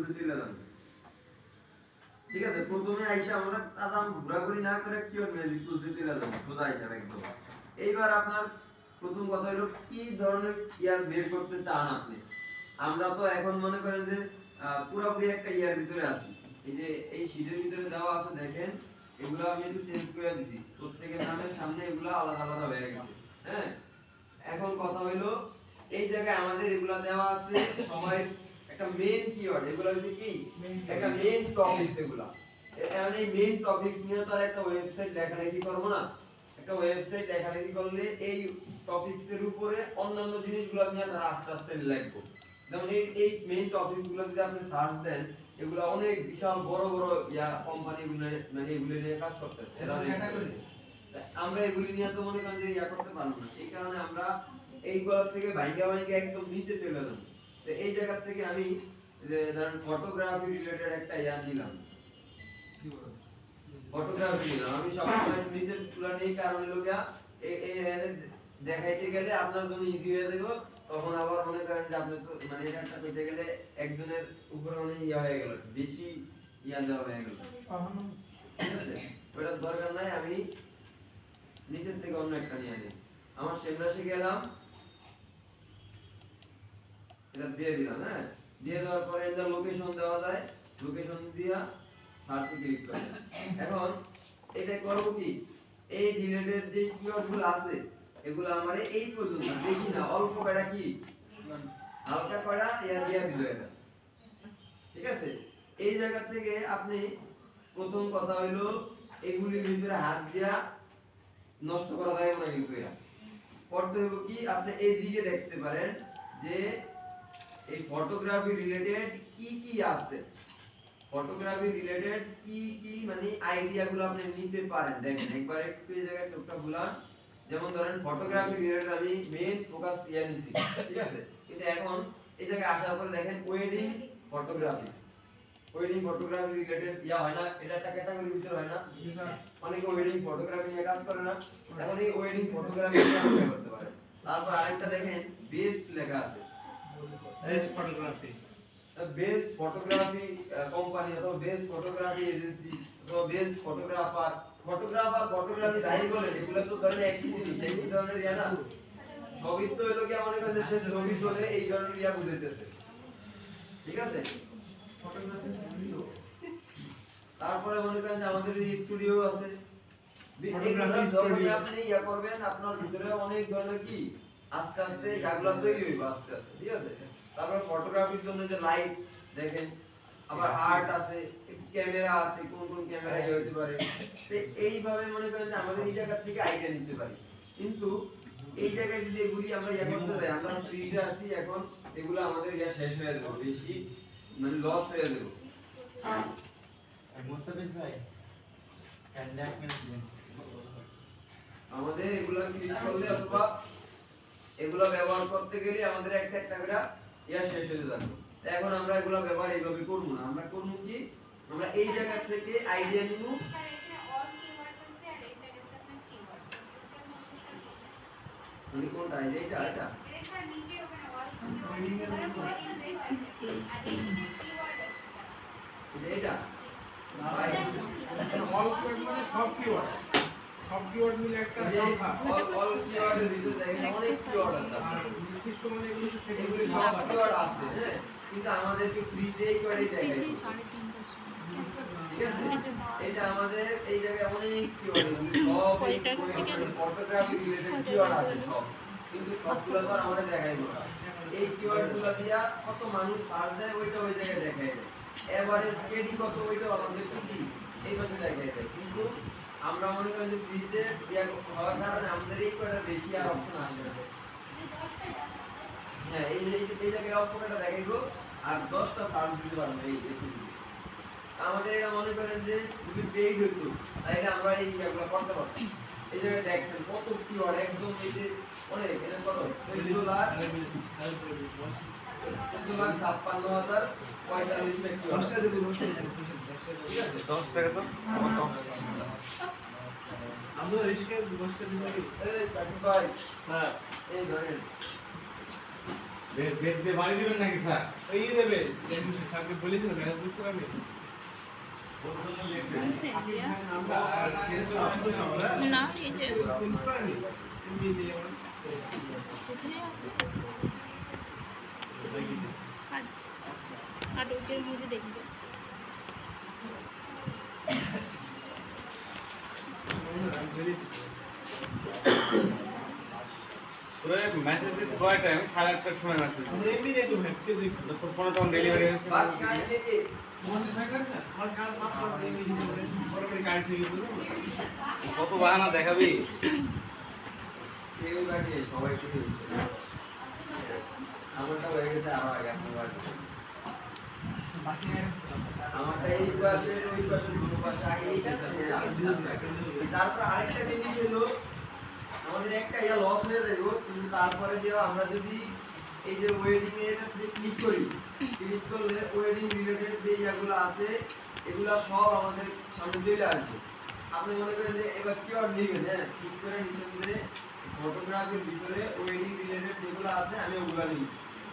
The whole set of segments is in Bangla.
টুলসে চলে যান। ঠিক আছে, প্রথমে আইসা আমরা আদাম ঘোরাঘুরি না করে কিওয়ার্ড ম্যাজিক টুলসে চলে যান, সোজা আইসা একদম। এইবার আপনার প্রথম কথা হলো কি ধরনের ইয়ার বের করতে চান আপনি। আমরা তো এখন মনে করেন যে পুরোপুরি একটা ইয়ার ভিতরে আছি। এই যে এই শীটের ভিতরে দেওয়া আছে দেখেন, এগুলো আমি একটু চেঞ্জ করে দিছি, প্রত্যেকের নামের সামনে এগুলো আলাদা আলাদা হয়ে গেছে। হ্যাঁ, এখন কথা হইলো এই জায়গায় আমাদের এগুলা দেওয়া আছে সবাই একটা মেইন কিওয়ার্ড, এগুলা হচ্ছে কি একটা মেইন টপিকস। এগুলা এখন এই মেইন টপিকস নিয়ে তো আর একটা ওয়েবসাইট লেখালেখি করব না। একটা ওয়েবসাইট লেখালেখি করলে এই টপিকস এর উপরে অন্যান্য জিনিসগুলো নিয়ে তারা আস্তে আস্তে লিখবো। যেমন এই মেইন টপিকগুলো যদি আপনি সার্চ দেন, এগুলো অনেক বিশাল বড় বড় কোম্পানিগুলো মানে এগুলো নিয়ে কাজ করতেছে। আমরা এগুলি নিয়ে তো মনে করেন যে ইয়া করতে পারবো না, এই কারণে আমরা এইগুলো থেকে ভাইঙ্গা ভাইঙ্গা একদম নিচে চলে যাব। তো এই জায়গা থেকে আমি যে ধরেন ফটোগ্রাফি রিলেটেড একটা ইয়া নিলাম, ফটোগ্রাফি নিলাম আমি সবসময় নিচের তুলা নেই, কারণ হলো গিয়া দেখাইতে গেলে আপনার জন্য ইজি হয়ে যাবে। তখন আবার মনে করেন যে আপনি তো মানে এটা কইতে গেলে একজনের উপরে অনেক ইয়া হয়ে গেল, বেশি ইয়া দেওয়া হয়ে গেল। ঠিক আছে, ওটার দরকার নাই, আমি নিচের থেকে অন্য একটা নিয়ে নিই। আমার সেমরাশে গেলাম, এটা দিয়ে দিলাম। হ্যাঁ, দিয়ে দেওয়ার পরে এটা লোকেশন দেওয়া যায়, লোকেশন দিয়া সার্চে ক্লিক করেন। এখন এটা করব কি, এই রিলেটেড যে কিওয়ার্ডগুলো আছে এগুলো আমারে এই পর্যন্ত, বেশি না, অল্প কয়টা কি হালকা কয়টা ইয়া দিয়া দিল এটা। ঠিক আছে, এই জায়গা থেকে আপনি প্রথম কথা হইলো এগুলির ভিতরে হাত দিয়া নষ্ট করা যায় না, কিন্তু এটা করতে হবে কি, আপনি এই দিকে দেখতে পারেন যে এই ফটোগ্রাফি রিলেটেড কি কি আছে, ফটোগ্রাফি রিলেটেড কি কি মানে আইডিয়াগুলো আপনি নিতে পারেন। দেখেন একবার একটু এই জায়গায় চোখটা বুলান। যেমন ধরেন ফটোগ্রাফি রিলেটেড আমি মেইন ফোকাস ইয়া নিছি, ঠিক আছে, কিন্তু এখন এই জায়গায় আসার পরে দেখেন wedding photography, wedding photography related ইয়া হয় না, এটা একটা ক্যাটাগরির ভিতর হয় না, অনেকে ওয়েডিং ফটোগ্রাফি নিয়ে কাজ করে না। এখন এই ওয়েডিং ফটোগ্রাফি নিয়ে আপনি করতে পারেন। তারপর আরেকটা দেখেন বেস্ট লেখা আছে, best photography, best photography company অথবা বেস্ট ফটোগ্রাফি এজেন্সি অথবা বেস্ট ফটোগ্রাফার। ফটোগ্রাফার ফটোগ্রাফি যাই বলেন এগুলো তো ধরেন একই জিনিস, সেই ধরনের ইয়া না, সবই তো হলো কি আমাদের কাছে সে ছবি তোলে এই ধরনের ইয়া বুঝাইতেছে। ঠিক আছে, তারপরে মনে করেন যে আমাদের এই স্টুডিও আছে, ফটোগ্রাফি স্টুডিও আপনি ইয়া করবেন, আপনার ভিতরে অনেক ধরনের কি আস্তে আস্তে ইয়াগুলো তৈরি হইবে আস্তে আস্তে। ঠিক আছে, তারপর ফটোগ্রাফির জন্য যে লাইট দেখেন, আবার আর্ট আছে, ক্যামেরা আছে, কোন কোন ক্যামেরা ইয়ে হতে পারে। তো এইভাবে মনে করেন যে আমাদের এই জায়গা থেকে আইডিয়া নিতে পারি। কিন্তু এই জায়গায় যদি এগুলি আমরা ইয়া করতে যাই, আমরা ফ্রিতে আছি এখন, এগুলো আমাদের ইয়া শেষ হয়ে যাবে, বেশি মানে লস হয়ে যাবে। মোস্তাফিজ ভাই আমাদের এগুলা ক্লিক করলে অথবা এগুলা ব্যবহার করতে গেলে আমাদের একটা একটা করে ইয়া শেষ হয়ে যাবে। এখন আমরা এগুলা ব্যবহার এইভাবে করব না, আমরা করব কি, আমরা এই জায়গা থেকে আইডিয়া নিব। মানে কোনটা আইডিয়া, এটা এটা এটা নিচে ওখানে অল এটা অল কিওয়ার্ড মানে সব কিওয়ার্ড, সব কিওয়ার্ড মিলে একটা সংখ্যা। অল কিওয়ার্ডের ভিতরে দেখেন অনেক কিওয়ার্ড আছে, আর নির্দিষ্ট মানে এগুলো সেগুলি সব কিওয়ার্ড আছে। হ্যাঁ, কিন্তু আমাদেরকে ফ্রিতে এই কিওয়ার্ডই দেখায়। ঠিক আছে, এটা আমাদের এই জায়গায় অনেক কিওয়ার্ড, সব এই ফটোগ্রাফি রিলেটেড কিওয়ার্ড আছে সব, কিন্তু সবগুলো তো আর আমাদের দেখাইবো না। এই কিওয়ার্ডগুলো দিয়া কত মানুষ সার্চ দেয় ওইটা ওই জায়গায় দেখায় দেয়, এভারেজ কেডি কত ওইটা আমাদের কি এই পাশে দেখায় দেয়। কিন্তু আমরা মনে করি যে ফ্রিতে ইয়া হওয়ার কারণে আমাদের এই কয়টা বেশি আর অপশন আসে না। হ্যাঁ, এই জায়গায় অল্প কয়টা দেখাইবো আর 10টা সার্চ দিতে পারবো এই এটুকু। আমাদের এটা মনে করেন যে যদি পেইড হতো তাহলে আমরা এই ইয়াগুলো করতে পারতাম। এই জায়গায় দেখেন কত কিওয়ার্ড, একদম এই যে অনেক, এটা কত 14,56,045 কিওয়ার্ড। 10টা দেব, 10টা দেব, ঠিক আছে, 10 টাকা তো আমরা রিস্কে 10টা দিব। এই সাকিব ভাই, হ্যাঁ এই ধরেন বেদ দিয়ে বাড়ি দিবেন নাকি স্যার? এই দেবে স্যারকে বলেছিল ম্যানেজ দিচ্ছিল আমি ওর জন্য লিখবেন। আমরা আর না এই যে এমনি দিয়ে আমরা ওখানে আছে আর ওইটার মধ্যে দেখবে তোরা মেসেজ দিস কয় টাইম? 8:30টার সময় মেসেজ দিস। এমনি রেখে ভেটকে দেখো তো ফোনে তখন ডেলিভারি হয়েছে। বাকি কাজ থেকে আমার কাজ মাত্র এমনি সরকারি কাজ থেকে কত বাহানা দেখাবি? কেউ বাকি সবাই কিছু দিচ্ছে আমারটা হয়ে গেছে আরো আগে আপনার বাকি আমারটা এই পাশে ওই পাশে দুটো পাশে আগে এইটা তারপর আরেকটা জিনিস হলো আমাদের একটা ইয়া লস হয়ে যাবে কিন্তু তারপরে যে আমরা যদি এই যে ওয়েডিং এর এটা ক্লিক করি ক্লিক করলে ওয়েডিং রিলেটেড যে ইয়াগুলো আছে এগুলা সব আমাদের সামনে চলে আসবে আপনি মনে করেন যে এবার কিওয়ার্ড নেবেন হ্যাঁ ঠিক করে নিচে যে ফটোগ্রাফির ভিতরে ওয়েডিং রিলেটেড যেগুলো আছে আমি ওগুলো নিই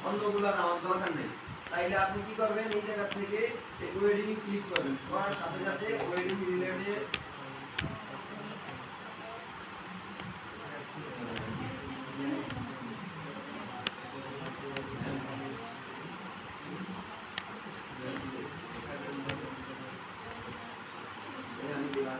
অন্যগুলো আমার দরকার নেই তাইলে আপনি কি করবেন এই জায়গা থেকে এই ওয়েডিং এ ক্লিক করবেন করার সাথে সাথে ওয়েডিং রিলেটেড আমি দিলাম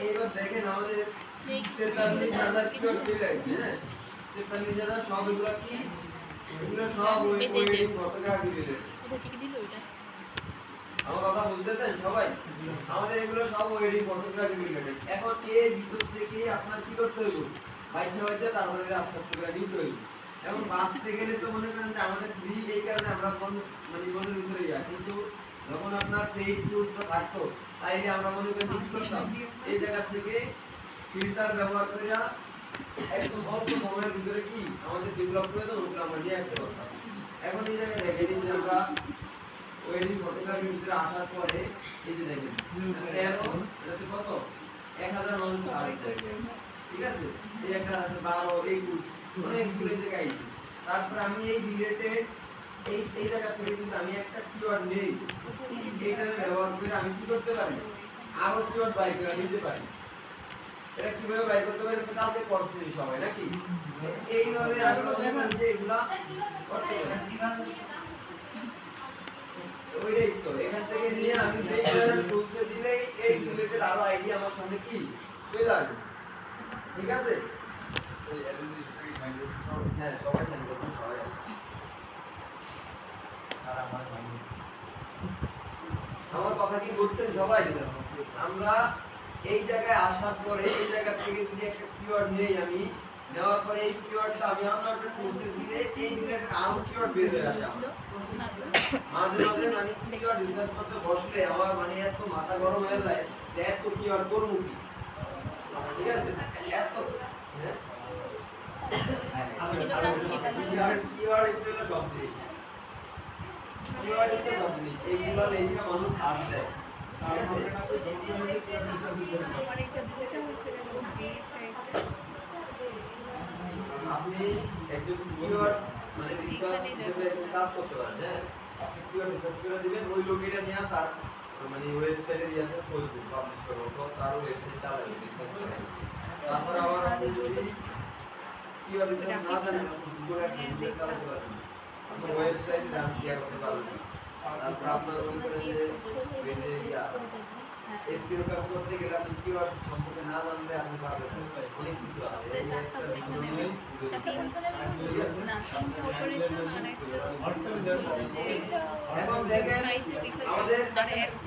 এইবার দেখেন আমাদের 43,000 কিওয়ার্ড চলে আসছে হ্যাঁ 43,000 সব এগুলো কি এগুলো সব ওয়েডিং ফটোগ্রাফি রিলেটেড কোথা থেকে দিল ওইটা আমার কথা বুঝতেছেন সবাই আমাদের এগুলো সব ওয়েডিং ফটোগ্রাফি রিলেটেড এখন এই ভিতর থেকে আপনার কি করতে হবে বাইচা বাইচা তারপরে আস্তে আস্তে করে নিতে হবে এখন বাঁচতে গেলে তো মনে করেন যে আমাদের ফ্রি এই কারণে আমরা মানে মনের ভিতরে যাই কিন্তু যখন আপনার পেইড টুলস থাকতো তাইলে আমরা মনে করেন কি করতাম এই জায়গা থেকে ফিল্টার ব্যবহার করে একদম অল্প সময়ের ভিতরে কি আমাদের যেগুলো প্রয়োজন ওগুলো আমরা নিয়ে আসতে পারতাম এখন এই জায়গায় দেখেন এই যে আমরা ওয়েডিং ফটোগ্রাফির ভিতরে আসার পরে এই যে দেখেন 13 এটাতে কত 1960 ঠিক আছে এই একটা আছে 12 21 অনেকগুলো জায়গায় আছে তারপর আমি এই রিলেটেড এই জায়গা থেকে কিন্তু আমি একটা কিওয়ার্ড নেই এইটা ব্যবহার করে আমি কি করতে পারি আরো কিওয়ার্ড বাই করে নিতে পারি এটা কিভাবে বাই করতে পারি এটা কালকে করছি সবাই নাকি এইভাবে আমরা দেখেন যে এগুলা করতে পারি ওইটাই তো এখান থেকে নিয়ে আমি যেই ধরনের টুলসে দিলেই এই রিলেটেড আরো আইডিয়া আমার সামনে কি চলে আসবে ঠিক আছে হ্যাঁ সবাই সাইন করুন সবাই আমার কথা কি বুঝছেন সবাই আমরা এই জায়গায় আসার পরে এই জায়গা থেকে যদি একটা কিওয়ার্ড নেই আমি নেওয়ার পরে এই কিওয়ার্ডটা আমি অন্য একটা টুলসে দিলে এই রিলেটেড আরো কিওয়ার্ড বের হয়ে আসে আমার মাঝে মাঝে মানে কিওয়ার্ড রিসার্চ করতে বসলে আমার মানে এত মাথা গরম হয়ে যায় যে এত কিওয়ার্ড করবো কি ঠিক আছে এত হ্যাঁ কিওয়ার্ড একটু হলো সব জিনিস কিওয়ার্ড একটু সব জিনিস এইগুলো লেখা মানুষ হাত দেয় আপনি একজন কিওয়ার্ড মানে রিসার্চ হিসেবে কাজ করতে পারেন হ্যাঁ আপনি কিওয়ার্ড রিসার্চ করে দিবেন ওই লোকেটা নিয়ে তার মানে ওয়েবসাইটে ইয়াতে খুঁজবেন পাবলিশ করবো তো তার ওয়েবসাইট চালাবেন রিসার্চ করে তারপর আবার আপনি যদি কিওয়ার্ড রিসার্চ না জানেন গুগল অ্যাডস চালাতে পারবেন আপনি ওয়েবসাইটে নাম ক্লিয়ার করতে পারবেন তারপর আপনার মনে করেন যে এসইও কাজ করতে গেলে আপনি কিওয়ার্ড সম্পর্কে না জানলে আপনি পারবেন অনেক কিছু আছে এখন দেখেন আমাদের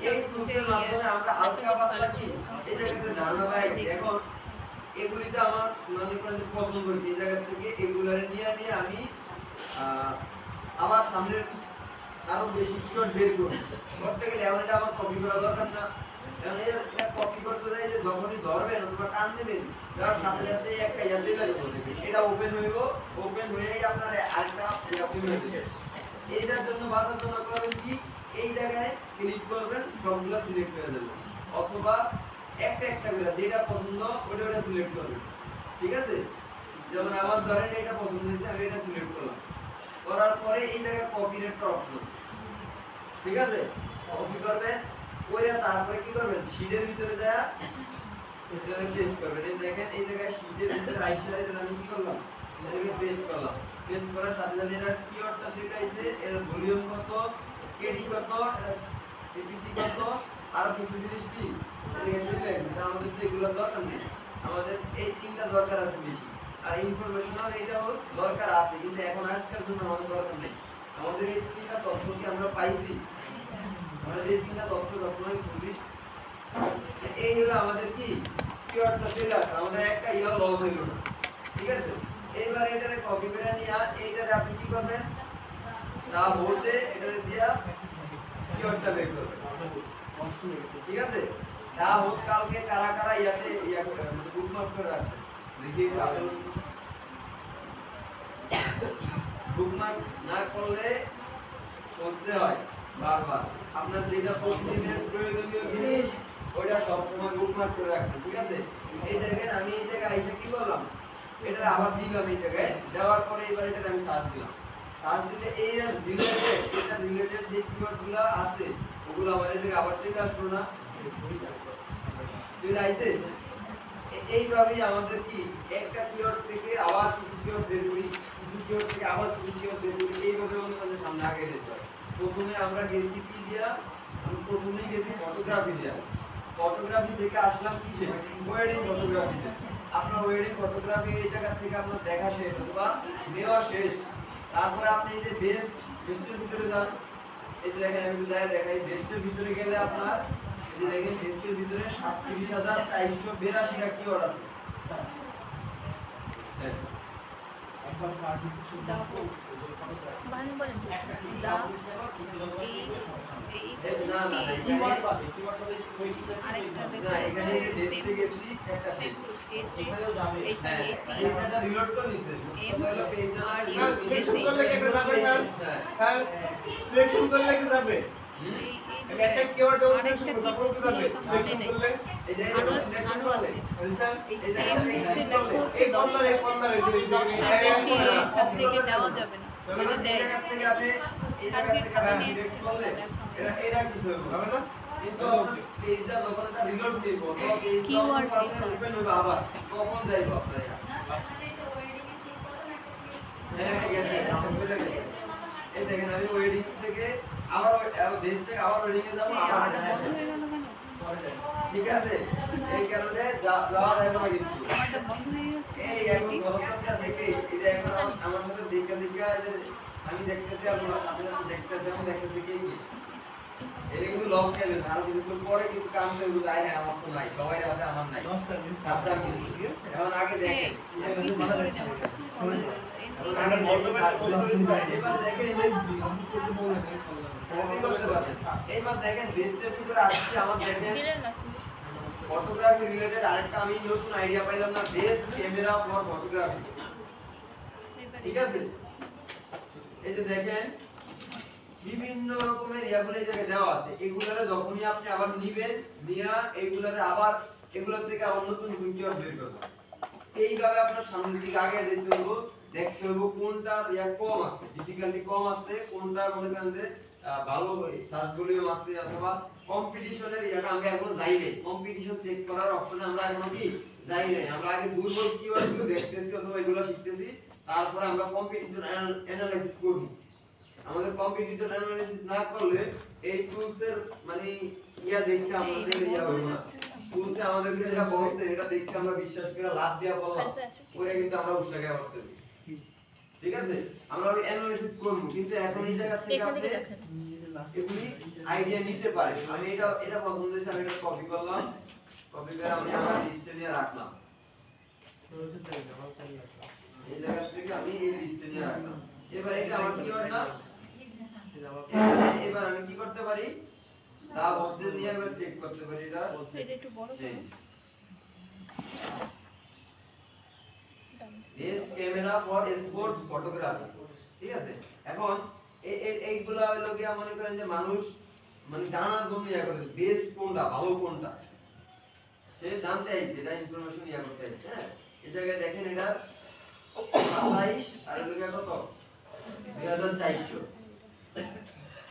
এই টুলসের মাধ্যমে আমরা হালকা পাতলা কি এই জায়গাতে ধারণা পাই এখন এগুলিতে আমার মনে করেন পছন্দ হয়েছে এই জায়গা থেকে এগুলো নিয়ে আমি আবার সামনের আরো বেশি কিওয়ার্ড বের করব করতে গেলে এমন এটা আমার কপি করা দরকার না কারণ এটা কপি করতে যাই যে যখনই ধরবেন অথবা টান দিবেন যার সাথে সাথে একটা ইয়া চলে যাবে এটা ওপেন হইব ওপেন হয়েই আপনার আরেকটা ইয়া খুলে যাবে এইটার জন্য বাজার জন্য করবেন কি এই জায়গায় ক্লিক করবেন সবগুলো সিলেক্ট হয়ে যাবে অথবা একটা একটা করে যেটা পছন্দ ওটা ওটা সিলেক্ট করবেন ঠিক আছে যেমন আমার ধরেন এটা পছন্দ হয়েছে আমি এটা সিলেক্ট করলাম করার পরে এই জায়গায় কপি রেটটা অপশন ঠিক আছে কপি করবেন ওইটা তারপরে কি করবেন শীটের ভিতরে যায় এখানে পেস্ট করবেন এই দেখেন এই জায়গায় শীটের ভিতরে আইসা আমি কি করলাম এটাকে পেস্ট করলাম পেস্ট করার সাথে সাথে এটা কিওয়ার্ডটা যেটা আছে এর ভলিউম কত কেডি কত সিপিসি কত আর কিছু জিনিস কি এদিকে চলে আসছে আমাদের তো এগুলো দরকার নেই আমাদের এই তিনটা দরকার আছে বেশি আর ইনফরমেশনাল এটাও দরকার আছে কিন্তু এখন আজকাল জন্য আমাদের দরকার নেই আমাদের এই তিনটা তথ্য কি আমরা পাইছি আমরা যে তিনটা তথ্য সবসময় খুঁজি এই হলো আমাদের কি কিওয়ার্ডটা চলে আসছে আমাদের একটা ইয়া লস হইল না ঠিক আছে এইবার এটারে কপি করে নিয়ে এইটারে আপনি কি করবেন না বলতে এটারে দিয়া কিওয়ার্ডটা বের করবেন ঠিক আছে না হোক কালকে কারা কারা ইয়াতে ইয়া করে বুকমার্ক করে রাখছে দেখি বুকমার্ক না করলে করতে হয় বারবার আপনার যেটা প্রতিদিনের প্রয়োজনীয় জিনিস ওইটা সব সময় বুকমার্ক করে রাখবেন ঠিক আছে এই দেখেন আমি এই জায়গায় এসে কি করলাম এটা আবার দিলাম এই জায়গায় দেওয়ার পরে এবার এটা আমি সার্চ দিলাম সার্চ দিলে এই রিলেটেড এটা রিলেটেড যে কিওয়ার্ডগুলো আছে ওগুলো আমাদের থেকে আবার চলে আসলো না চলে আইছে এইভাবেই আমাদের কি একটা কিওয়ার্ড থেকে আবার কিছু কিওয়ার্ড বের করি কিছু কিওয়ার্ড থেকে আবার কিছু কিওয়ার্ড বের করি এইভাবে আমাদের সামনে আগে যেতে হয় প্রথমে আমরা গেছি কি দিয়া আমি প্রথমেই গেছি ফটোগ্রাফি দিয়া ফটোগ্রাফি থেকে আসলাম কিসে ওয়েডিং ফটোগ্রাফিতে আপনার ওয়েডিং ফটোগ্রাফি এই জায়গা থেকে আপনার দেখা শেষ অথবা নেওয়া শেষ তারপরে আপনি এই যে বেস্টের ভিতরে যান এই যে দেখেন আমি দেখাই বেস্টের ভিতরে গেলে আপনার এই যে দেখেন বেস্টের ভিতরে 37,482টা কিওয়ার্ড আছে একবার সার্চ বান বলেন দা এই না না আরেকটা না এখানে বেস্টে গেছি একটা শেষ এখানেও যাবে হ্যাঁ এটা রিলোড তো নিছে হলো পেজ আর সিলেকশন করলে কেটে যাবে স্যার স্যার সিলেকশন করলে কি যাবে একটা কিওয়ার্ড সিলেকশন করতে পারবো যাবে সিলেকশন করলে এই যে সিলেকশন আরো করলে আছে স্যার এই কর্নারে সব থেকে দেওয়া যাবে না এটা দেয় কালকে খাতা নিয়ে এসেছিল এটা কিছু হবে না কিন্তু পেজটা যখন এটা রিলোড দিব তখন পেজটা Keyword ওপেন হবে আবার কখন যাইব আপনারা হ্যাঁ ঠিক আছে চলে গেছে এই দেখেন আমি ওয়েডিং থেকে আবার বেস থেকে আবার ওয়েডিং এ যাব আবার এটা বন্ধ হয়ে গেল কেন ঠিক আছে এই কারণে যাওয়া যাবে না কিন্তু এটা বন্ধ হয়ে গেছে এই এখন গল্পটা থেকে এটা এখন আমার সাথে দেখা দেখা যে আমি দেখতেছি আপনার সাথে সাথে দেখতেছি আমি দেখতেছি কি এটা কিন্তু লস খেলে না আর কিছু পরে কিন্তু কাম করে যায় না আমার তো নাই সবাই আছে আমার নাই সাবধান কিন্তু এখন আগে দেখেন এইবার দেখেন বেস্টের ভিতরে আসছে আমার দেখেন ফটোগ্রাফি রিলেটেড আরেকটা আমি নতুন আইডিয়া পাইলাম না বেস্ট ক্যামেরা ফর ফটোগ্রাফি ঠিক আছে এই যে দেখেন বিভিন্ন রকমের ইয়াগুলো এই জায়গায় দেওয়া আছে এগুলোরে যখনই আপনি আবার নিবেন নিয়া এইগুলোরে আবার এগুলোর থেকে আবার নতুন কিওয়ার্ড বের করবেন এইভাবে আপনার সামনের দিকে আগে যেতে হবে দেখতে হবে কোনটার ইয়া কম আছে ডিফিকাল্টি কম আছে কোনটা মনে করেন যে ভালো সার্চ ভলিউম আছে অথবা কম্পিটিশনের ইয়াটা আমরা এখন যাই নাই কম্পিটিশন চেক করার অপশনে আমরা এখন কি যাই নাই আমরা আগে দুর্বল কিওয়ার্ডগুলো দেখতেছি অথবা এগুলো শিখতেছি তারপরে আমরা কম্পিটিটর অ্যানালাইসিস করব আমাদের কম্পিটিটর অ্যানালাইসিস না করলে এই টুলসের মানে ইয়া দেখতে আমাদের ইয়া হবে না টুলসে আমাদের যেটা বলছে এটা দেখতে আমরা বিশ্বাস করে লাভ দেয়া বললাম ওটা কিন্তু আমরা উল্টা গিয়ে করতে ঠিক আছে আমরা ওই অ্যানালাইসিস করব কিন্তু এখন এই জায়গা থেকে আপনি এগুলি আইডিয়া নিতে পারেন আমি এটা পছন্দ হয়েছে আমি এটা কপি করলাম কপি করে আমি আমার লিস্টে নিয়ে রাখলাম এই জায়গা থেকে আমি এই লিস্টে নিয়ে রাখলাম এবার এটা আমার কিওয়ার্ড না এবার আমি কি করতে পারি, তা বলতে নিয়ে এবার চেক করতে পারি এটা এটা একটু বড় করো। S camera for sports photography, ঠিক আছে। এখন এইগুলা হলো কি মনে করেন যে মানুষ মানে জানার জন্য ইয়া করে বেস্ট কোনটা ভালো কোনটা সে জানতে চাইছে, এটা ইনফরমেশন ইয়া করতে চাইছে। হ্যাঁ, এই জায়গায় দেখেন এটা 27 আর এটা কত 2400।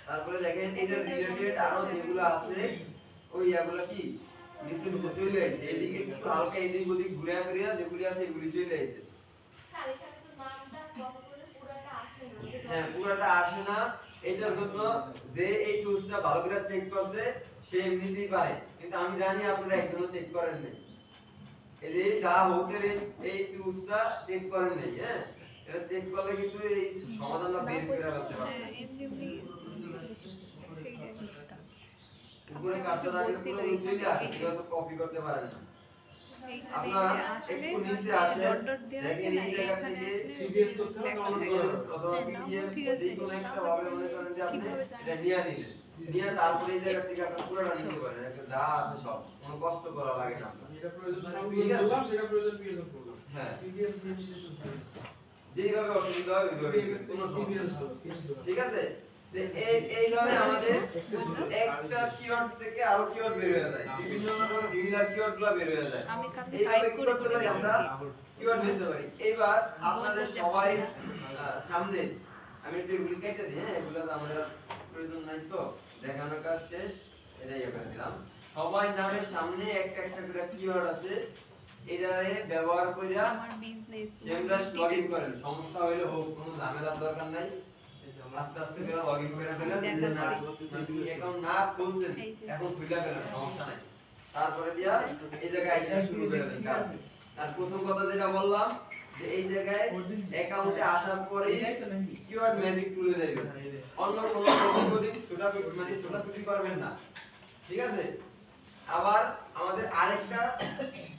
তারপরে দেখেন এটা রিলেটেড আরো যেগুলো আছে ওই ইয়াগুলো কি নিচে নিচে চলে আসছে, এদিকে একটু হালকা এদিক ওদিক ঘুরে ঘুরে যেগুলি আছে এগুলি চলে আসছে। হ্যাঁ, পুরোটা আসে না, এটার জন্য যে এই টুলসটা ভালো করে চেক করতে সে এমনিতেই পারে, কিন্তু আমি জানি আপনারা একদমও চেক করেন নাই। এই যে যা হোকের এই টুলসটা চেক করেন নাই। হ্যাঁ, এটা চেক করলে কিন্তু এই সমাধানটা বের করে ফেলতে পারবেন। হ্যাঁ, এমনি সেইটাই। উপরে কাজটা রাখলে পুরো চলে আসে, সেটা তো কপি করতে পারেন না। এইখানে আপনার যে আসলে একটু নিচে আসেন, ডট ডট দেওয়া আছে দেখেন না, এই জায়গা এইখানে থেকে আসলে CBS করতে হবে, লেখা download থাকে। করা হবে। অথবা হ্যাঁ, PDF ঠিক আছে। যে কোনো একটা ভাবে মনে করেন যে আপনি কিভাবে এটা জানেন? নিয়ে নিলেন, নিয়ে তারপরে এই জায়গা থেকে আপনি পুরোটা নিতে পারেন, একটা যা আছে সব, কোনো কষ্ট করা লাগে না আপনার। যেটা প্রয়োজন ঠিক আছে? বললাম, যেটা প্রয়োজন প্রয়োজন করলাম। হ্যাঁ, PDF দিয়ে দিলে তো ভালো। যেইভাবে অসুবিধা হয় ওইভাবে দিবেন, কোনো সমস্যা CBS নেই। ভালো, CBS ভালো। ঠিক আছে, যে এইভাবে আমাদের একটা কিওয়ার্ড থেকে আরো কিওয়ার্ড বের হয়ে যায়, বিভিন্ন সিমিলার কিওয়ার্ডগুলো বের হয়ে যায়। আমি কালকে এইভাবে টাইপ কি করে করতে করে পারি আমরা কিওয়ার্ড নিতে পারি। এইবার আপনাদের সবাই সামনে আমি একটু এগুলি কেটে দিই। হ্যাঁ, এগুলো তো আমাদের প্রয়োজন নাই, তো দেখানোর কাজ শেষ, এটাই করে দিলাম। সবাই নামের সামনে একটা একটা করে কিওয়ার্ড আছে, এটারে ব্যবহার কইরা আমার বিজনেস সেমরাস লগইন করেন, সমস্যা হইলে হোক, কোনো ঝামেলার দরকার নাই। আস্তে আস্তে করে লগইন করে ফেলেন, নিজের না অ্যাকাউন্ট না খুলছেন এখন খুলে ফেলেন, সমস্যা নাই। তারপরে দিয়া এই জায়গায় আইসা শুরু করে দেন কাজ। আর প্রথম কথা যেটা বললাম যে এই জায়গায় অ্যাকাউন্টে আসার পরেই কিওয়ার্ড ম্যাজিক তুলে দেবেন, অন্য কোনো ওদিক ছোটাছুটি করবেন না, ঠিক আছে। আবার আমাদের আরেকটা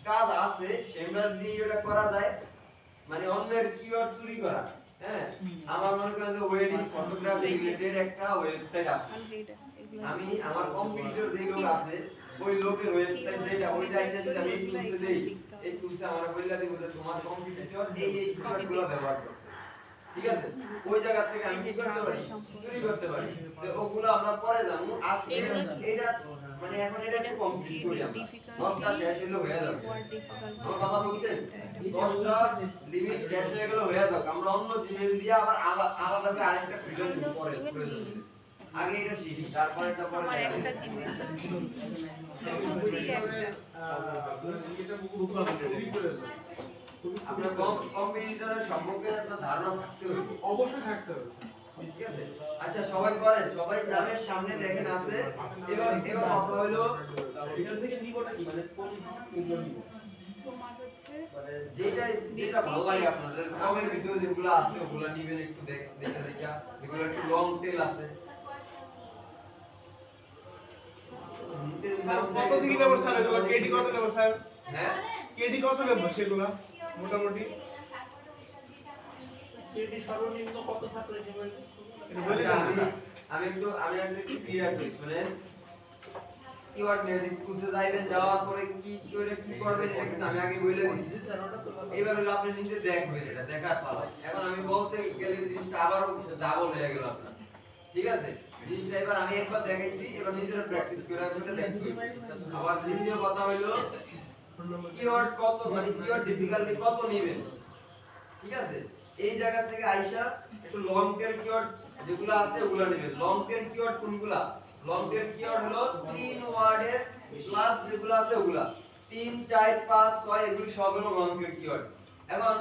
কাজ আছে, সেমরাস দিয়ে এটা করা যায়, মানে অন্যের কিওয়ার্ড চুরি করা। হ্যাঁ, আমার মনে করেন যে ওয়েডিং ফটোগ্রাফি রিলেটেড একটা ওয়েবসাইট আছে, কালকে এটা এগুলো আমি আমার কম্পিউটার যে লোক আছে ওই লোকের ওয়েবসাইট যেটা ওইটা যদি আমি এই টুলসে দেই, এই টুলসে আমরা বইলা দেব যে তোমার কম্পিউটার এই কিওয়ার্ডগুলো ব্যবহার করছে, ঠিক আছে। ওই জায়গা থেকে আমি কি করতে পারি, চুরি করতে পারি। তো ওগুলো আমরা পরে জানবো। আজকে এটা মানে এখন এটা একটু কমপ্লিট করি আমরা, 10টা শেষ হলে হয়ে যাবে। আমার কথা বুঝছেন, 10টা লিমিট শেষ হয়ে গেলে হয়ে যাবে। আমরা অন্য জিমেইল দিয়ে আবার আলাদা করে আরেকটা ভিডিও দিব পরে প্রয়োজন হলে। আগে এটা শিখি, তারপরে এটা পরে আমার দেখা একটা যাবে। জিমেল সত্যি একটা এটা খুব প্রয়োজন। আপনার কম্পিউটারের সম্পর্কে একটা ধারণা থাকতে হবে, অবশ্যই থাকতে হবে। ঠিক আছে। আচ্ছা, সবাই করেন, সবাই নামের সামনে দেখেন আছে। এবার কথা হলো এখান থেকে নিবটা কি মানে কোন এগুলো নিব? তোমার হচ্ছে যেটা যেটা ভালো লাগে আপনাদের কমের ভিতরে যেগুলো আছে ওগুলো নিবেন, একটু দেখে দেখা যেগুলো একটু লং টেল আছে। স্যার কত থেকে নেব স্যার এগুলো? কেডি কত নেব স্যার? হ্যাঁ, কেডি কত নেব সেগুলো মোটামুটি? কেডি সর্বনিম্ন কত থাকলে নেবেন? এটা বলে আচ্ছা, দেন। আমি একটু ক্লিয়ার করি শুনেন। কিওয়ার্ড ম্যাজিক খুঁজে যাইবেন, যাওয়ার পরে কি করে কি করবেন এটা কিন্তু আমি আগে বলে দিয়েছি। এবার হলো আপনি নিজে দেখবেন, এটা দেখার পালা। এখন আমি বলতে গেলে জিনিসটা আবারও ডাবল হয়ে গেল আপনার, ঠিক আছে। জিনিসটা এবার আমি একবার দেখাইছি, এবার নিজেরা প্র্যাকটিস করে আসলে দেখবেন। আবার দ্বিতীয় কথা হলো কিওয়ার্ড কত মানে কিওয়ার্ড ডিফিকাল্টি কত নেবেন, ঠিক আছে। এই জায়গা থেকে আইসা একটু লং টেল কিওয়ার্ড যেগুলো আছে ওগুলো নেবেন। লং টেল কিওয়ার্ড কোনগুলা? লং টেল কিওয়ার্ড হলো 3 ওয়ার্ডের প্লাস যেগুলো আছে ওগুলা 3 4 5 6 এগুলি সব হলো লং টেল কিওয়ার্ড। এখন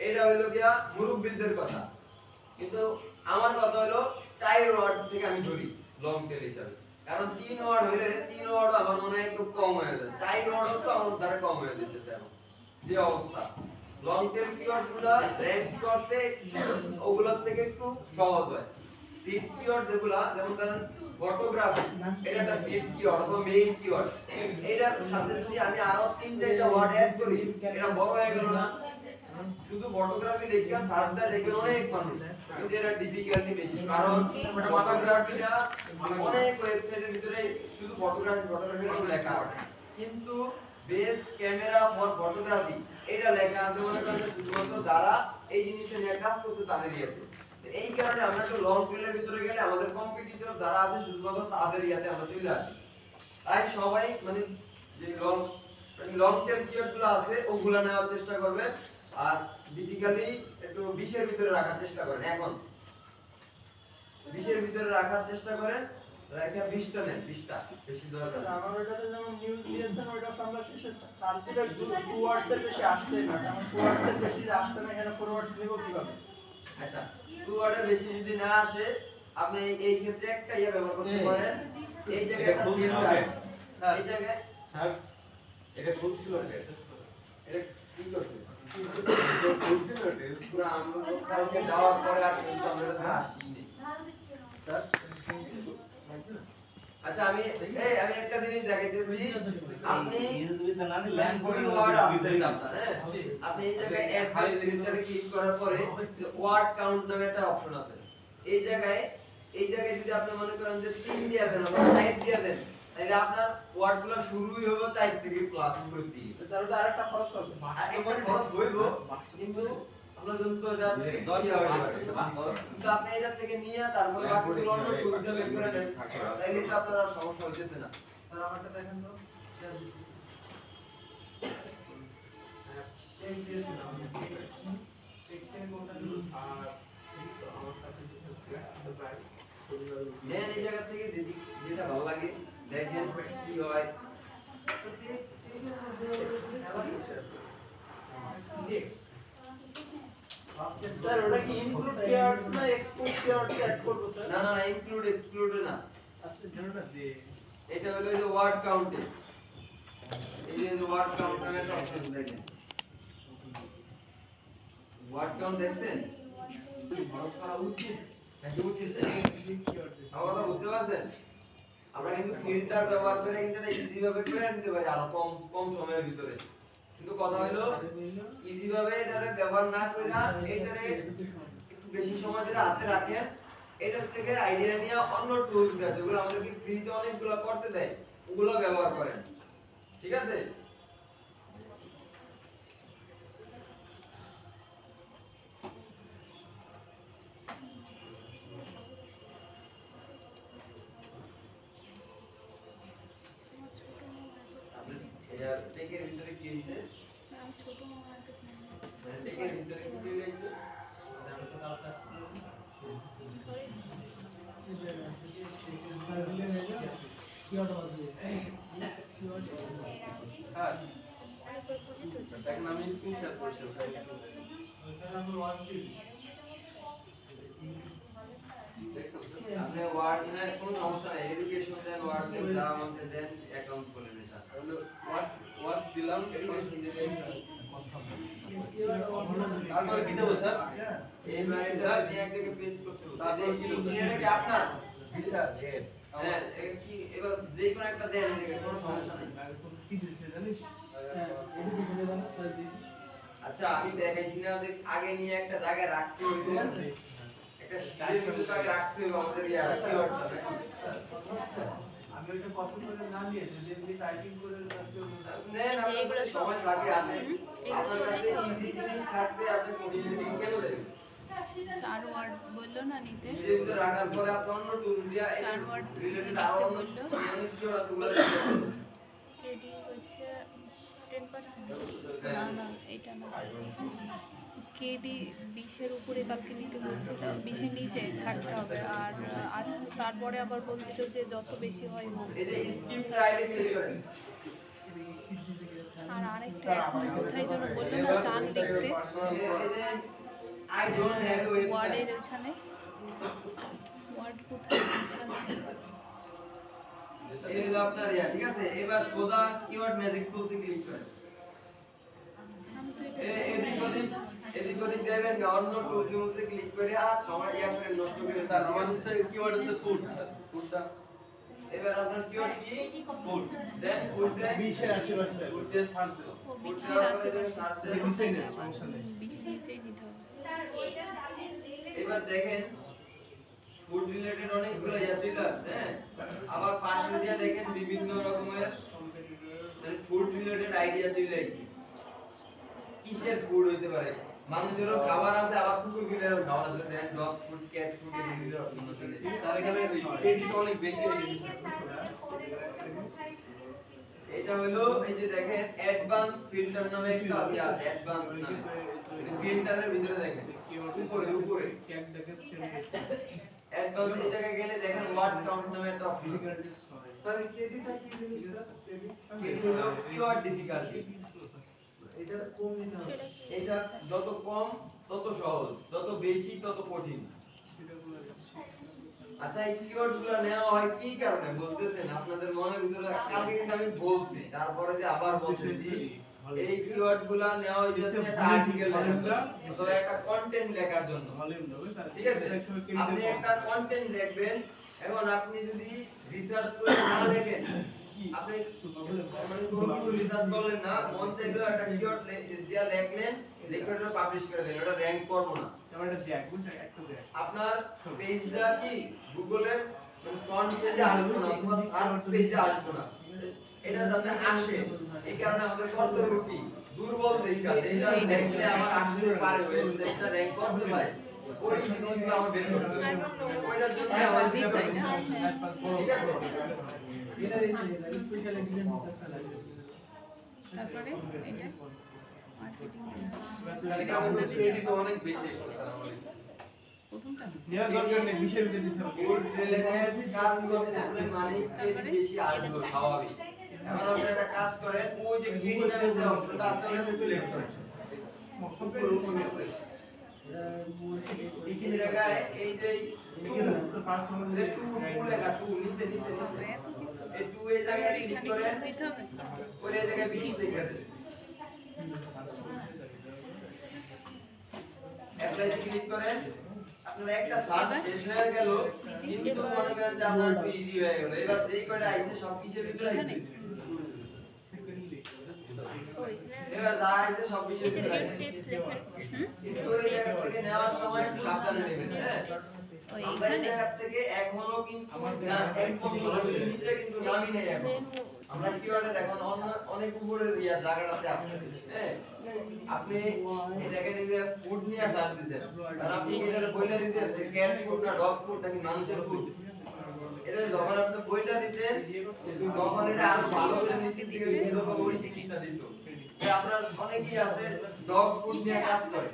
এটা হলো গিয়া মুরব্বিদের কথা, কিন্তু আমার কথা হলো 4 ওয়ার্ড থেকে আমি ধরি লং টেল হিসাবে। কারণ 3 ওয়ার্ড হইলে 3 ওয়ার্ড আমার মনে হয় একটু কম হয়ে যায়, 4 ওয়ার্ড তো আমার দ্বারা কম হয়ে যেতেছে এখন যে অবস্থা। লং টেল কিওয়ার্ডগুলো র‍্যাঙ্ক করতে ওগুলোর থেকে একটু সহজ হয়। সিট কিওয়ার্ড যেগুলো, যেমন ধরেন ফটোগ্রাফি, এটা একটা সিট কিওয়ার্ড অথবা মেইন কিওয়ার্ড। এটার সাথে যদি আমি আরো 3-4টা ওয়ার্ড অ্যাড করি, এটা বড় হয়ে গেল না? শুধু ফটোগ্রাফি লেখা সার্চটা দেখবেন অনেক মানুষ, কিন্তু এর ডিফিকাল্টি বেশি, কারণ ফটোগ্রাফিটা অনেক ওয়েবসাইটের ভিতরে শুধু ফটোগ্রাফি লেখা আছে, কিন্তু বেস্ট ক্যামেরা ফর ফটোগ্রাফি এটা লেখা আছে মনে করেন শুধুমাত্র যারা এই জিনিসটা নিয়ে কাজ করছে তাদেরই আছে। তো এই কারণে আমরা একটু লং ট্রেলের ভিতরে গেলে আমাদের কম্পিটিটর যারা আছে শুধুমাত্র তাদের ইয়াতে আমরা চলে আসি। তাই সবাই মানে যে লং টার্ম কিওয়ার্ডগুলো আছে ওগুলা নেওয়ার চেষ্টা করবেন, আর বেসিক্যালি একটু 20 এর ভিতরে রাখার চেষ্টা করেন। এখন 20 এর ভিতরে রাখার চেষ্টা করেন, রাখা 20টা নেন, 20টা বেশি দরকার না। আমার ওটাতে যেমন নিউজ দিয়েছেন ওইটা আমরা শেষে সার্চ দিলে 2 ওয়ার্ডস এর বেশি আসছে না, আমার 2 ওয়ার্ডস এর বেশি আসছে না, এখানে 4 ওয়ার্ডস নিব কিভাবে? আচ্ছা 2 ওয়ার্ডের বেশি যদি না আসে আপনি এই ক্ষেত্রে একটা ইয়া ব্যবহার করতে পারেন, এই জায়গায় একটা ফিল্ড আছে স্যার, এই জায়গায় স্যার এটা খুলছিল এটা কি করতে খুলছিল এটা পুরো আমরা কালকে যাওয়ার পরে আর কিন্তু আমরা কাছে আসিনি স্যার। আচ্ছা আমি একটা জিনিস দেখাইতেছি, আপনি ইউএসবিতে না দিলে ল্যান্ড করে ওয়ার্ড আসতে আপনার, হ্যাঁ আপনি এই জায়গায় অ্যাড ফাইল লিস্টে ক্লিক করার পরে ওয়ার্ড কাউন্ট নামে একটা অপশন আছে, এই জায়গায় যদি আপনি মনে করেন যে 3 দিয়া দেন বা 5 দিয়া দেন, তাহলে আপনার ওয়ার্ডগুলো শুরুই হবে 4 থেকে প্লাস করে দিয়ে, তাহলে তো আরেকটা খরচ হবে। আর একটা খরচ হইব, কিন্তু আমরা যন্ত্র এটা 10 ইয়া হয়ে যাবে, কিন্তু আপনি এটা থেকে নিয়ে তারপরে বাকিগুলো অন্য টুলটা বের করে নেন, তাইলে তো আপনার আর সমস্যা হইতেছে না। স্যার আমারটা দেখেন তো চেক দিয়েছিলাম আমি চেক কোনটা আর আমার সাথে নেন এই জায়গা থেকে যেটা ভালো লাগে দেখেন কি হয়। স্যার ওটা কি ইনক্লুড কিওয়ার্ডস না এক্সপোর্ট কিওয়ার্ডস অ্যাড করব স্যার? না না এক্সক্লুড না, আচ্ছা যেটা দে এটা হলো যে ওয়ার্ড কাউন্টে, এই যে ওয়ার্ড কাউন্ট নামে একটা অপশন দেখেন, ওয়ার্ড কাউন্ট দেখছেন ভারত করা উচিত নাকি উচিত আমরা বুঝতে পারছেন, আমরা কিন্তু ফিল্টার ব্যবহার করে কিন্তু এটা ইজি ভাবে করে নিতে পারি আরো কম সময়ের ভিতরে, কিন্তু কথা হলো ইজি ভাবে এটা ব্যবহার না করে এটারে একটু বেশি সময় ধরে হাতে রাখেন, এটার থেকে আইডিয়া নিয়ে অন্য টুলস আছে যেগুলো আমাদেরকে ফ্রিতে অনেকগুলো করতে দেয় ওগুলো ব্যবহার করেন, ঠিক আছে। আপনার টেকের ভিতরে কি হইছে, ছোট মামা তো টেকের ভিতরে কি হইছে, স্যার দেখেন আমি স্ক্রিন শেয়ার করছি আপনি ওয়ার্ড না কোনো সমস্যা নাই, এডুকেশন দেন, ওয়ার্ড দেন, যা আমাদের দেন, অ্যাকাউন্ট খুলে নেন, তাহলে ওয়ার্ড দিলাম, এডুকেশন দিলাম, তারপরে কি দেবো স্যার, এইবার এটা নিয়ে এক জায়গায় পেস্ট করতে হবে, তারপরে কি দেবো, এটা কি আপনার হ্যাঁ কি এবার যে কোনো একটা দেন, এটা কোনো সমস্যা নাই। আচ্ছা আমি দেখাইছি না যে আগে নিয়ে একটা জায়গায় রাখতে হইবে, একটা স্টাইল কিন্তু আগে রাখতে হবে আমাদের ইয়া কিওয়ার্ডটা নাকি, আমি ওইটা কপি করে না নিয়ে যদি টাইপিং করে নেন আপনার সময় লাগে আছে, আপনার কাছে ইজি জিনিস থাকতে আপনি কোডিনেটিং কেন দেবেন, 4 ওয়ার্ড বললো না নিতে, নিজের ভিতরে রাখার পরে আপনি অন্য টুল দিয়া 4 ওয়ার্ড রিলেটেড নিতে আরো বললো, অনেক কিওয়ার্ড আছে ওগুলো রেডি হচ্ছে 10%, না না এটা না, কেডি 20 এর উপরে কাউকে নিতে বলছে, 20 এর নিচে থাকতে হবে, আর তারপরে আবার বলছিল যে যত বেশি হয় হোক, এই যে স্কিপ ট্রায়ালে ক্লিক করেন, আর আরেকটা এখন কোথায় যেন বললো না চান লিখতে, আই ডোন্ট হ্যাভ এ ওয়ার্ডের ওইখানে ওয়ার্ড কোথায় এই হলো আপনার ইয়া, ঠিক আছে। এবার সোজা কিওয়ার্ড ম্যাজিক টুলসে ক্লিক করেন, এদিক ওদিক যাবেন না, অন্য টুলসে ক্লিক করে আর সময় ইয়া করে নষ্ট করে, স্যার আমার হচ্ছে কিওয়ার্ড হচ্ছে ফুড, স্যার ফুডটা এবার আপনার কিওয়ার্ড কি ফুড দেন ফুড দেন 20 এর আশেপাশে ফুড দিয়ে সার্চ দেন ও ফুড 20 দেওয়ার এর পরে এখানে সার্চ আশেপাশে দেন নিচে নেই, সমস্যা নেই। 20 নিচেই দিতে হবে। এবার দেখেন ফুড রিলেটেড অনেকগুলো ইয়া চলে আসছে হ্যাঁ আবার পাশে দিয়ে দেখেন বিভিন্ন রকমের মানে ফুড রিলেটেড আইডিয়া চলে আসছে কিসের ফুড হইতে পারে মানুষেরও খাবার আছে আবার কুকুর গিলেরও খাবার আছে দেন ডগ ফুড ক্যাট ফুড এগুলো অন্য চলে আসছে স্যার এখানে এডিট অনেক বেশি এডিট এটা হলো এই যে দেখেন অ্যাডভান্স ফিল্টার নামে একটা ইয়া আছে অ্যাডভান্স নামে ফিল্টারের ভিতরে দেখেন উপরে উপরে ক্যাট দেখে সেম অ্যাডভান্স এই জায়গায় গেলে দেখেন ওয়ার্ড কাউন্ট নামে একটা অপশন আছে স্যার ক্রেডিটটা কি জিনিসটা ক্রেডিট এটি হলো কিওয়ার্ড ডিফিকাল্টি এটা কম নিতে হবে এটা যত কম তত সহজ যত বেশি তত কঠিন আচ্ছা এই কিওয়ার্ড গুলো নেওয়া হয় কি কারণে বলতেছেন আপনাদের মনের ভিতরে কালকে কিন্তু আমি বলছি তারপরে যে আবার বলতেছি এই কিওয়ার্ড গুলো নেওয়া হইতেছে একটা আর্টিকেল লেখার জন্য অথবা একটা কন্টেন্ট লেখার জন্য ভলিউম দেবে তার ঠিক আছে আপনি একটা কন্টেন্ট লিখবেন এখন আপনি যদি রিসার্চ করে না লেখেন আপনি মানে কোনো কিছু রিসার্চ করলেন না মন চাইলো একটা কিওয়ার্ড দিয়া লিখলেন লিখে ওটা পাবলিশ করে দিলেন ওটা র‍্যাঙ্ক করবো না এবার এটা দেখ বুঝছেন একটা দেখ আপনার পেজটা কি গুগলের ফ্রন্ট পেজে আসবে না অথবা সার্চ পেজে আসবে না এটা যাতে আসে এই কারণে আমাদের করতে হবে কি দুর্বল দেখা যেটা দেখলে আমার আসতে পারে ওয়েবসাইটটা র‍্যাঙ্ক করতে পারে ওই জিনিসগুলো আমার বের করতে হবে ওইটার জন্য আমাদের This side, না? ঠিক আছে এটা দিতে স্পেশাল এডিশন রিসার্চ লাগবে তারপরে এটা মার্কেটিং এটা আমাদের এডি তো অনেক বেশি এসেছে আমাদের প্রথমটা নেওয়ার দরকার নেই 20 এর ভিতরে দিতে হবে ফুড রিলেটেড কাজ করতেছে মানে এর বেশি আসবে স্বাভাবিক এখন আপনি একটা কাজ করেন ওই যে কিডি নামে যে অপশনটা আছে ওটা সিলেক্ট করেন এই জায়গায় এই যে যে টু লেখা টু নিচে নিচে নিচে এত কিছু এই টু এই জায়গায় ক্লিক এখানে করেন কিছু দিতে হবে ওই জায়গায় 20 লিখে দেন অ্যাপ্লাইতে ক্লিক করেন আপনার একটা সার্চ শেষ হয়ে গেল কিন্তু মনে করেন যে আপনার একটু ইজি হয়ে গেল এবার যেই কয়টা আইছে সব কিসের ভিতরে এখানে আইছে ওই এবার যা আইছে সব কিসের এই যে ভিতরে আইছে টিপস লেখেন কিন্তু ওই জায়গা থেকে নেওয়ার সময় একটু সাবধানে নেবেন হ্যাঁ ওই আমরা এই এখানে জায়গা থেকে এখনো কিন্তু না একদম সরাসরি নিচে কিন্তু নামি নেই এখন আমরা কিওয়ার্ডের এখন অনেক উপরের ইয়া জায়গাটাতে আছে হ্যাঁ আপনি এই জায়গায় যে ফুড নিয়ে সার্চ দিবেন আর আপনি এটা বইলা দিবেন যে ক্যাট ফুড না ডগ ফুড নাকি মানুষের ফুড এটা যখন আপনি বইটা দিতেন তখন এটা আরো ভালো করে নিচে দিকে সেরকম ওই জিনিসটা দিত যে আপনার অনেকেই আছে ডগ ফুড নিয়ে কাজ করে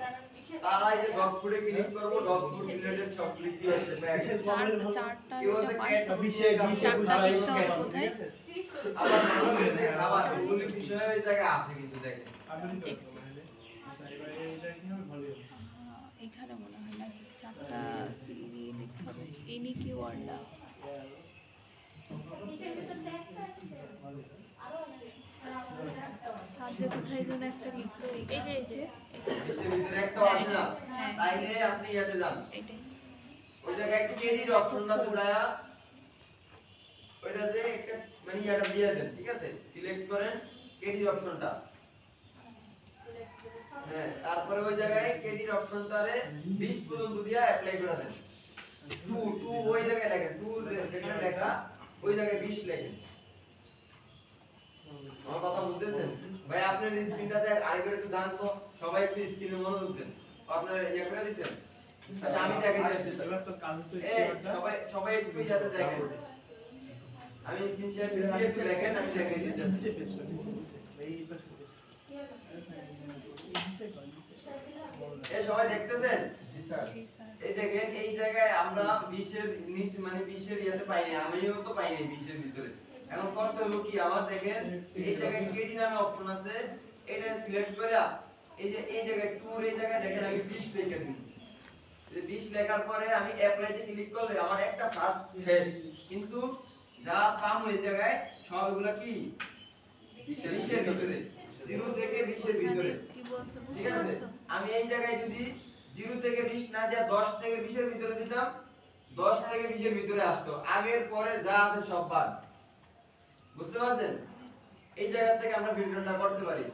তারা এই যে ডগ ফুডে ক্লিক করব ডগ ফুড রিলেটেড সব ক্লিক দিয়ে আসে চারটা কি হচ্ছে পাইছো চারটা লিখতে হবে কোথায় আবার মানুষের যে খাবার এগুলি বিষয় এই জায়গায় আছে কিন্তু দেখেন এখানে মনে হয় নাকি চারটা দিয়ে লিখতে হবে এনি কিওয়ার্ডটা সাহায্য কোথায় যেন একটা লিখলো এই যে দেশের ভিতরে একটা আসে না হ্যাঁ। তাইলে আপনি ইয়াতে যান এটাই ওই জায়গায় কেডির অপশনটাতে যায় ওইটাতে একটা মানে ইয়াটা দিয়ে দেন ঠিক আছে সিলেক্ট করেন কেডির অপশনটা হ্যাঁ তারপরে ওই জায়গায় কেডির অপশনটারে 20 পর্যন্ত দিয়া অ্যাপ্লাই করে দেন 2 ওই জায়গায় লেখেন 2 যেখানে লেখা ওই জায়গায় 20 লেখেন আমার কথা বুঝতেছেন ভাই আপনার স্ক্রিনটাতে আরেকবার একটু জান তো সবাই একটু স্ক্রিনে মনোযোগ দেন আপনার ইয়া করে দিবেন আচ্ছা আমি দেখাই দিচ্ছি এবার তো কাজ হচ্ছে সবাই সবাই একটু ইয়াতে দেখেন আমি স্ক্রিন শেয়ার দিচ্ছি একটু দেখেন আমি দেখাই দিচ্ছি নিচে পেস্ট নিচে এই পাশে এই সবাই দেখতেছেন জি স্যার জি স্যার এই দেখেন এই জায়গায় আমরা 20 এর নিচে মানে 20 এর ইয়াতে পাইনি আমিও তো পাইনি 20 এর ভিতরে এখন করতে হলো কি আবার দেখেন এই জায়গায় কেডি নামে অপশন আছে এটা সিলেক্ট করে এই জায়গায় ট্যুর এই জায়গায় দেখেন আমি 20 লিখে দিই যে 20 লেখার পরে আমি অ্যাপ্লাইতে ক্লিক করলে আমার একটা সার্চ শেষ কিন্তু যা পাম ওই জায়গায় সবগুলো কি 20 এর ভিতরে 0 থেকে 20 এর ভিতরে কি বলছো ঠিক বুঝতে আছে পারছো আমি এই জায়গায় যদি 0 থেকে 20 না দিয়া 10 থেকে 20 এর ভিতরে দিতাম 10 থেকে 20 এর ভিতরে আসতো, আগের পরে যা আছে সব বাদ। বুঝতে পারছেন? এই জায়গা থেকে আমরা ফিল্টারটা করতে পারি।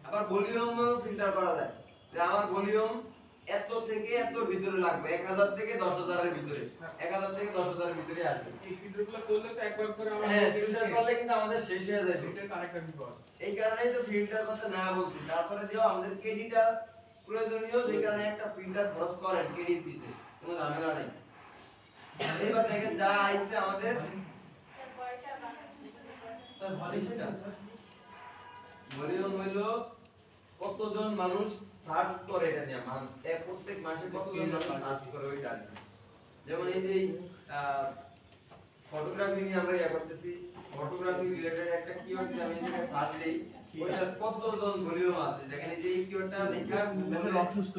আবার ভলিউমও ফিল্টার করা যায়, যে আমার ভলিউম এত থেকে এতর ভিতরে লাগবে, 1000 থেকে 10000 এর ভিতরে, 1000 থেকে 10000 এর ভিতরে আসবে। এই ফিল্টারগুলো করলে তো একবার করে আমরা হ্যাঁ, ফিল্টার করলে কিন্তু আমাদের শেষ হয়ে যাবে। ফিল্টার আরেকটা বিপদ। এই কারণেই তো ফিল্টার কথা না বলছি। তারপরে দিও আমাদের কেডিটা প্রয়োজনীয়, যে কারণে একটা ফিল্টার খরচ করেন কেডি দিছে, কোনো ঝামেলা নাই। এবার দেখেন যা আইছে আমাদের তার ভলিউমটা, ভলিউম হইলো কতজন মানুষ সার্চ করে এটা নিয়ে, প্রত্যেক মাসে কতজন মানুষ সার্চ করে ওইটা আর কি। যেমন এই যে ফটোগ্রাফি নিয়ে আমরা ইয়া করতেছি, ফটোগ্রাফি রিলেটেড একটা কিওয়ার্ড দিয়ে আমি এখানে সার্চ দেই, ওইটা কতজন ভলিউম আছে দেখেন। এই যে এই কিওয়ার্ডটা লেখা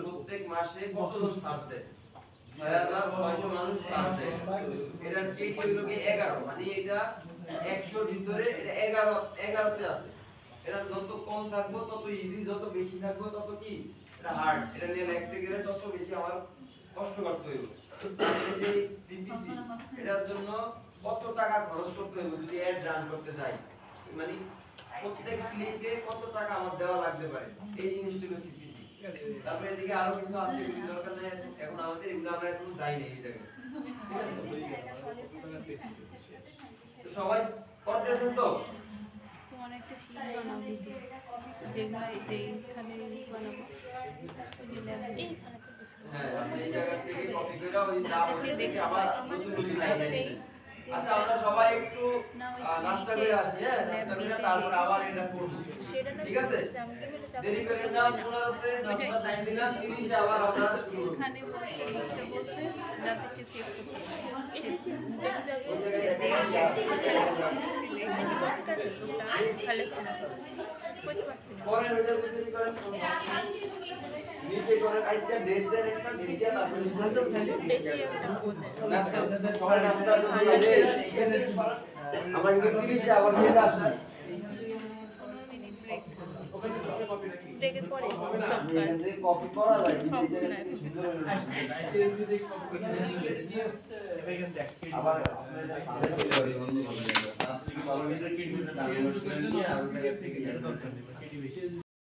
প্রত্যেক মাসে কতজন সার্চ দেয়, 6600 মানুষ সার্চ দেয়। এটা কেটি হলো কি 11, মানে এটা 100 এর ভিতরে এটা 11 তে আছে। এটা যত কম থাকবো তত ইজি, যত বেশি থাকবো তত কি এটা হার্ড। এটা নিয়ে লিখতে গেলে তত বেশি আমার কষ্ট করতে হইব। এই যে সিপিসি, এটার জন্য কত টাকা খরচ করতে হইব যদি অ্যাড রান করতে যাই, মানে প্রত্যেক ক্লিকে কত টাকা আমার দেওয়া লাগতে পারে, এই জিনিসটা হলো সিপিসি। তারপরে এদিকে আরো কিছু আছে, কিছু দরকার নাই এখন আমাদের, এগুলো আমরা এখন যাই না এই জায়গায়। তো সবাই করতেছেন তো? তোমার একটা শীট বানাও দিদি, যেগুলো যেখানে বানাবো ওই যে ল্যাব এইখানে তো বেশি হ্যাঁ, আপনি এই জায়গা থেকে কপি করে ওই যা যাতে সে বলছেন দেখতে আবার পায়। নতুন নতুন লাইন আমাদের এই দিবেন। আচ্ছা, আমরা সবাই একটু না ওই নাস্তা করে আসি, হ্যাঁ নাস্তা করে তারপর আবার এটা করব, ঠিক আছে? দেরি করেন না, 15তে 10টা টাইম দিলাম, 30 এ আবার আমরা শুরু করব। এখানে বলতে লিখতে বলছে যাতে সে চেক করতে পারে। এসে পরে ওইটা যদি করেন নিচে করেন, আজকে ডেট দেন, একটা ডেট দিয়ে তারপরে নাস্তা সবাই নাস্তা করে দিয়ে আমরা কিন্তু 30 এ আবার খেতে আসবো। 15 মিনিট ব্রেক। ব্রেকের পরে এখানে কপি করা যায় আবার আপনারা ভালো ভিডিও কিট ডাউনলোড করে নিয়ে আর ওটা থেকে